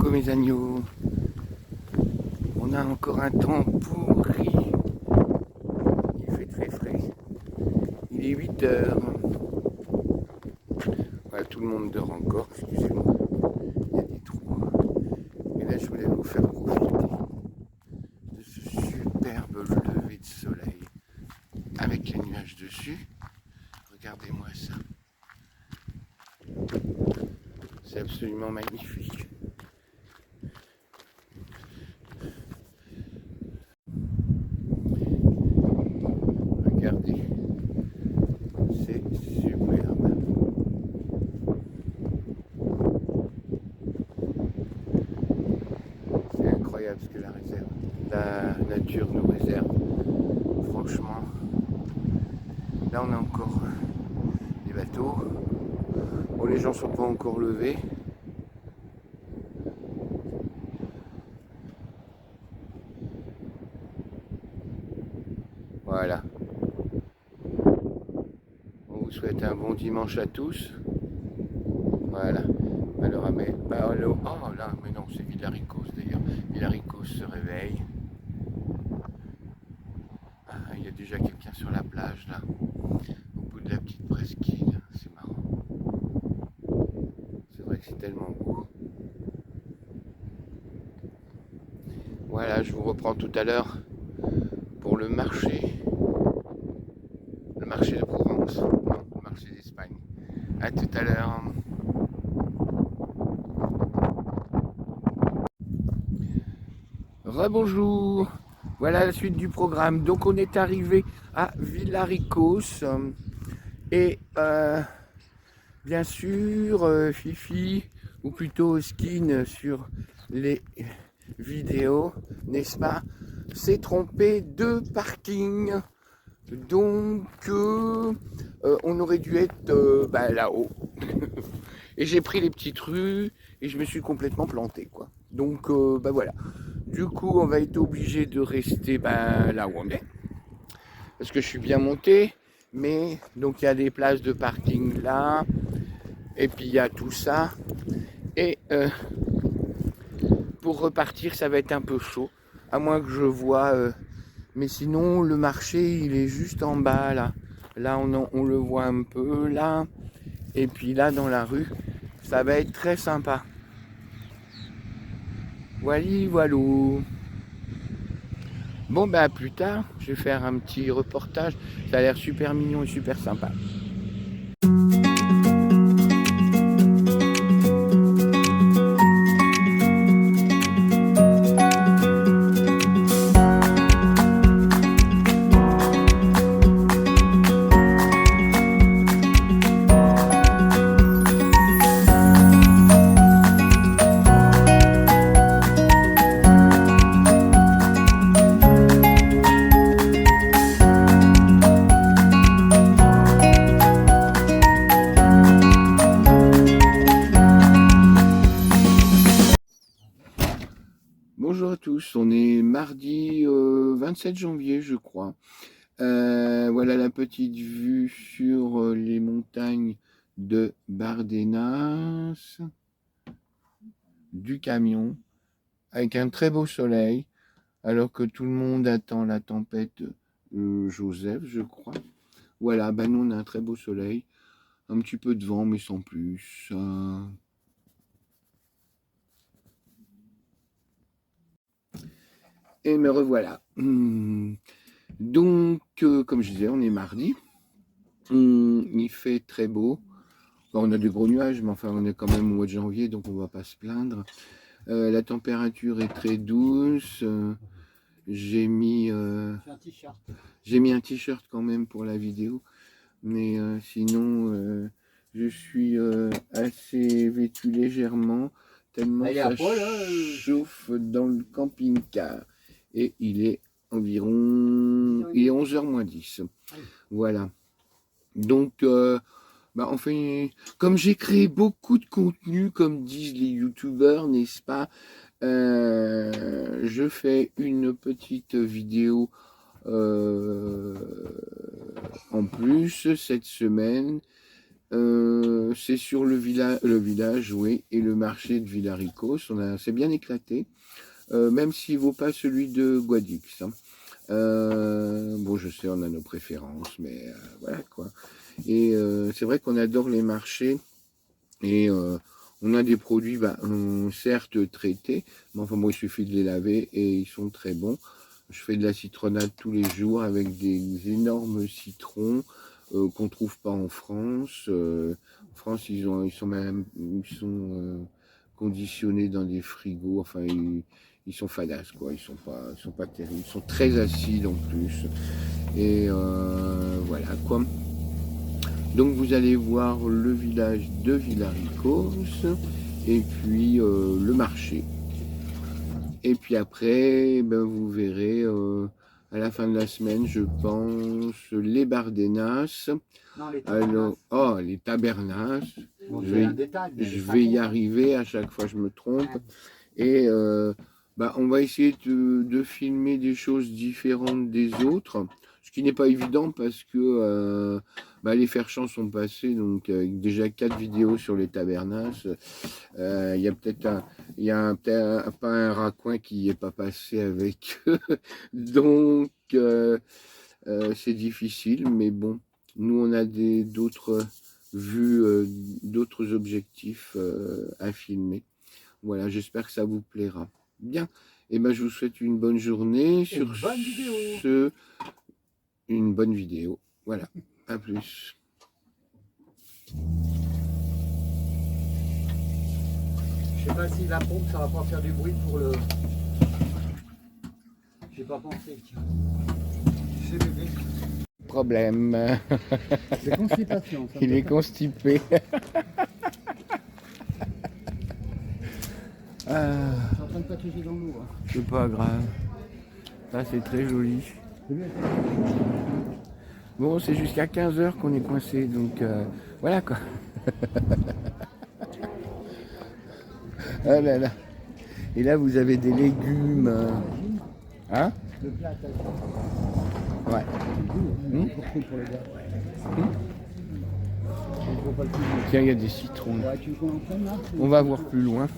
Coucou mes agneaux, on a encore un temps pourri, il fait très frais, il est 8 heures, voilà, tout le monde dort encore, excusez-moi, il y a des trous, et là je voulais vous faire profiter de ce superbe lever de soleil avec les nuages dessus, regardez-moi ça, c'est absolument magnifique. Regardez, c'est superbe. C'est incroyable ce que la nature nous réserve. Franchement, là on a encore des bateaux. Bon, les gens sont pas encore levés. Voilà. On vous souhaite un bon dimanche à tous. Voilà. Alors, oh là, mais non, c'est Villaricos d'ailleurs. Villaricos se réveille. Ah, il y a déjà quelqu'un sur la plage là, au bout de la petite presqu'île. C'est marrant. C'est vrai que c'est tellement beau. Voilà, je vous reprends tout à l'heure pour le marché. Le marché de Provence. Non, le marché d'Espagne. À tout à l'heure. Rebonjour. Voilà la suite du programme. Donc on est arrivé à Villaricos et bien sûr Fifi, ou plutôt Skin sur les vidéos, n'est-ce pas, s'est trompé de parking. Donc on aurait dû être là-haut. Et j'ai pris les petites rues et je me suis complètement planté quoi. Donc voilà. Du coup, on va être obligé de rester là où on est. Parce que je suis bien monté. Mais, donc il y a des places de parking là. Et puis il y a tout ça. Et pour repartir, ça va être un peu chaud. À moins que je vois. Mais sinon, le marché, il est juste en bas là. Là, on le voit un peu là. Et puis là, dans la rue, ça va être très sympa. Voilà. Bon, à plus tard, je vais faire un petit reportage. Ça a l'air super mignon et super sympa. Bonjour à tous, on est mardi 27 janvier je crois. Voilà la petite vue sur les montagnes de Bardenas, du camion, avec un très beau soleil, alors que tout le monde attend la tempête Joseph je crois. Voilà, nous on a un très beau soleil, un petit peu de vent mais sans plus. Et me revoilà. Donc, comme je disais, on est mardi. Il fait très beau. On a des gros nuages, mais enfin, on est quand même au mois de janvier, donc on ne va pas se plaindre. La température est très douce. J'ai mis un t-shirt quand même pour la vidéo. Mais sinon, je suis assez vêtu légèrement, tellement ça chauffe dans le camping-car. Et il est environ 11h moins 10. Voilà. Donc, enfin, comme j'ai créé beaucoup de contenu, comme disent les youtubeurs, n'est-ce pas, je fais une petite vidéo en plus cette semaine. c'est sur le village, oui, et le marché de Villaricos. C'est bien éclaté, même s'il ne vaut pas celui de Guadix, hein. Bon, je sais, on a nos préférences, mais voilà quoi. Et c'est vrai qu'on adore les marchés et on a des produits, certes traités, mais enfin bon, il suffit de les laver et ils sont très bons. Je fais de la citronnade tous les jours avec des énormes citrons qu'on trouve pas en France. En France, ils sont conditionnés dans des frigos. Enfin, ils sont fadasses, quoi. Ils sont pas terribles. Ils sont très acides en plus. Et voilà quoi. Donc vous allez voir le village de Villaricos et puis le marché. Et puis après, vous verrez à la fin de la semaine, je pense, les Bardenas. Non, les Alors, oh, les Tabernas. bon, Je vais, je vais y arriver, à chaque fois je me trompe. Et on va essayer de filmer des choses différentes des autres, ce qui n'est pas évident parce que les Ferchamps sont passés, donc avec déjà 4 vidéos sur les Tabernas. Il y a peut-être pas un raccoin qui n'est pas passé avec eux, donc c'est difficile, mais bon, nous on a d'autres vues, d'autres objectifs à filmer. Voilà, j'espère que ça vous plaira. Bien, et je vous souhaite une bonne journée. Sur une bonne vidéo. Voilà, à plus. Je sais pas si la pompe ça va pas faire du bruit pour le. J'ai pas pensé. C'est bébé. Problème. C'est constipation. Il est constipé. Je suis en train de patauger dans l'eau. Hein. C'est pas grave. Ça, c'est très joli. Bon, c'est jusqu'à 15h qu'on est coincé, donc voilà quoi. Ah là là. Et là, vous avez des légumes. Hein? Le plat Ouais. Tiens, il y a des citrons. On va voir plus loin.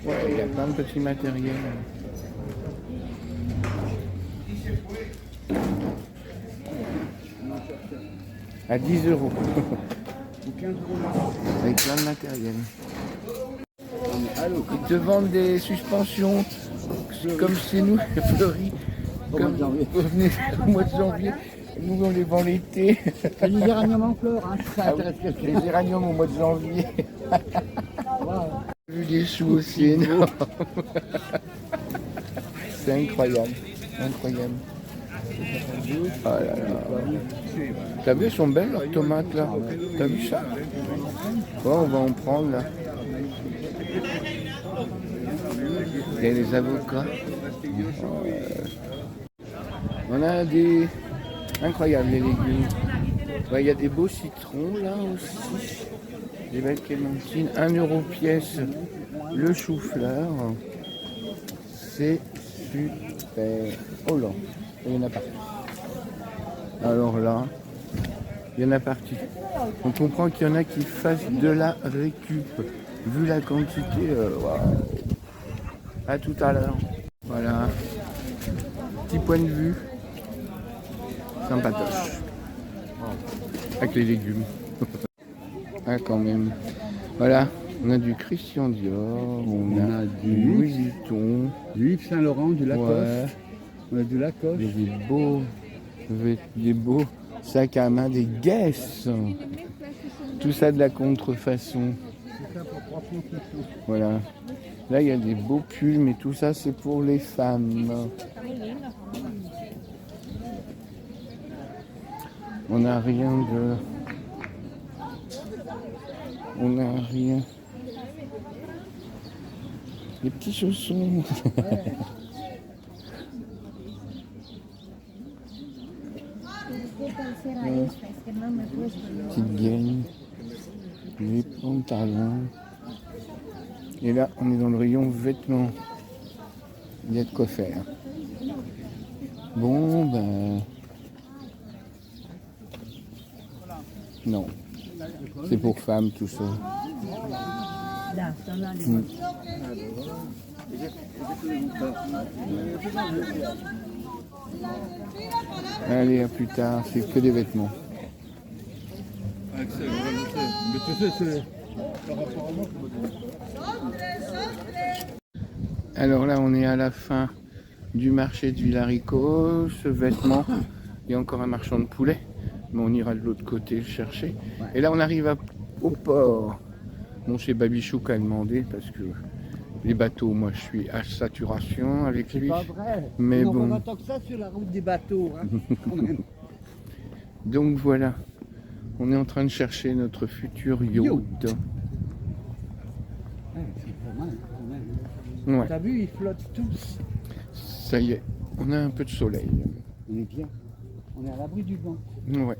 Ouais, il y a plein de petits matériels. À 10 €. Avec plein de matériel. Ils te vendent des suspensions comme chez nous, fleuries. Comme au mois de janvier. Nous, on les vend l'été. C'est les géraniums en fleurs, hein, ça intéresse quelqu'un. Les géraniums au mois de janvier. J'ai vu des choux aussi énormes. C'est incroyable. Incroyable. Oh là là. T'as vu, elles sont belles leurs tomates là. T'as vu ça? Bon, on va en prendre là. Il y a les avocats. On a des... Incroyables les légumes. Ouais, il y a des beaux citrons là aussi. Des belles clémentines. 1 € pièce le chou-fleur. C'est super. Oh là, il y en a partout. Alors là, il y en a partout. On comprend qu'il y en a qui fassent de la récup. Vu la quantité, waouh. À tout à l'heure. Voilà. Petit point de vue. Sympatoche. Avec les légumes. Ah, quand même. Voilà. On a du Christian Dior. On a du Louis Vuitton. Du Yves Saint Laurent, du Lacoste. Ouais. On a du Lacoste. Des beaux sacs à main, des Guess. Tout ça de la contrefaçon. Voilà. Là, il y a des beaux pulls, mais tout ça, c'est pour les femmes. On n'a rien de... On n'a rien. Les petits chaussons. Petite gaine. Les pantalons. Et là, on est dans le rayon vêtements. Il y a de quoi faire. Bon, Non, c'est pour femmes tout ça. Là, t'en as les Mm. Allez, à plus tard, c'est que des vêtements. Mais tu sais, c'est par rapport à moi. Alors là, on est à la fin du marché de Villaricos, ce vêtement. Il y a encore un marchand de poulet, mais on ira de l'autre côté le chercher. Et là, on arrive au port. Bon, c'est Babichou qui a demandé parce que les bateaux, moi, je suis à saturation avec C'est lui. pas vrai. Mais On bon. va tant que ça sur la route des bateaux. Hein. Quand même. Donc voilà, on est en train de chercher notre futur yacht. Ouais, c'est pas mal quand même. Ouais, T'as vu, ils flottent tous. ça y est, on a un peu de soleil. On est bien. On est à l'abri du vent. Ouais.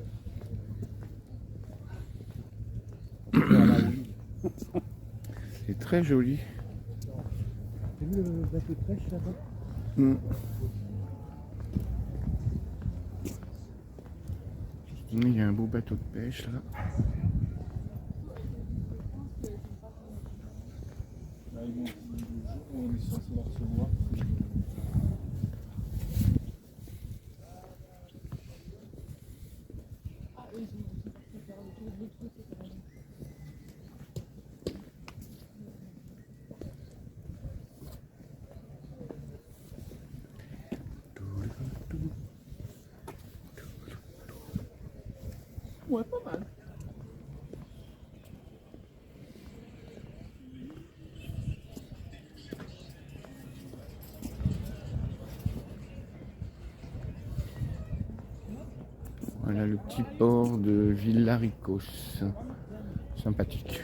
On est à la huile. C'est très joli. T'as vu le bateau de pêche là-bas? Mm. Il y a un beau bateau de pêche là. Là, ils vont, on est censé la recevoir. Ouais, pas mal. Voilà le petit port de Villaricos. Sympathique.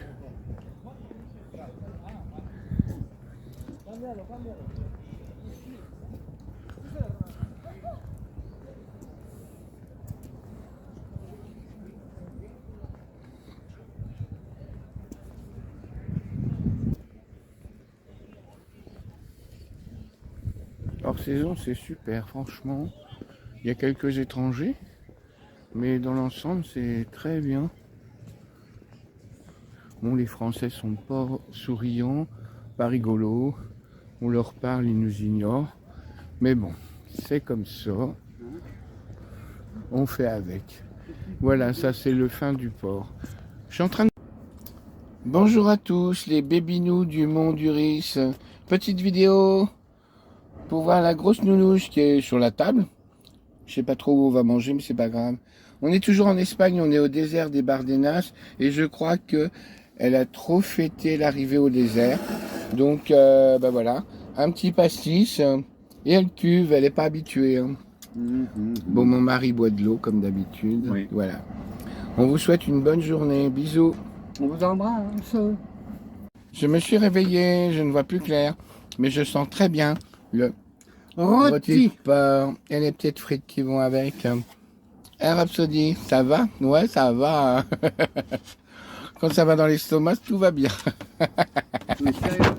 Hors saison, c'est super, franchement. Il y a quelques étrangers, mais dans l'ensemble, c'est très bien. Bon, les Français sont pas souriants, pas rigolos. On leur parle, ils nous ignorent. Mais bon, c'est comme ça. On fait avec. Voilà, ça c'est le fin du port. Je suis en train de... Bonjour à tous, les bébinous du Mont d'Uris. Petite vidéo pour voir la grosse nounouche qui est sur la table. Je sais pas trop où on va manger, mais c'est pas grave. On est toujours en Espagne, on est au désert des Bardenas. Et je crois que elle a trop fêté l'arrivée au désert. Donc, bah voilà, un petit pastis. Et elle cuve, elle est pas habituée. Hein. Bon, mon mari boit de l'eau comme d'habitude. Oui. Voilà. On vous souhaite une bonne journée. Bisous. On vous embrasse. Je me suis réveillé, je ne vois plus clair. Mais je sens très bien le Rôti. de porc et les petites frites qui vont avec. Hey Rhapsody, ça va? Ouais, ça va. Quand ça va dans l'estomac, tout va bien. Mais sérieux.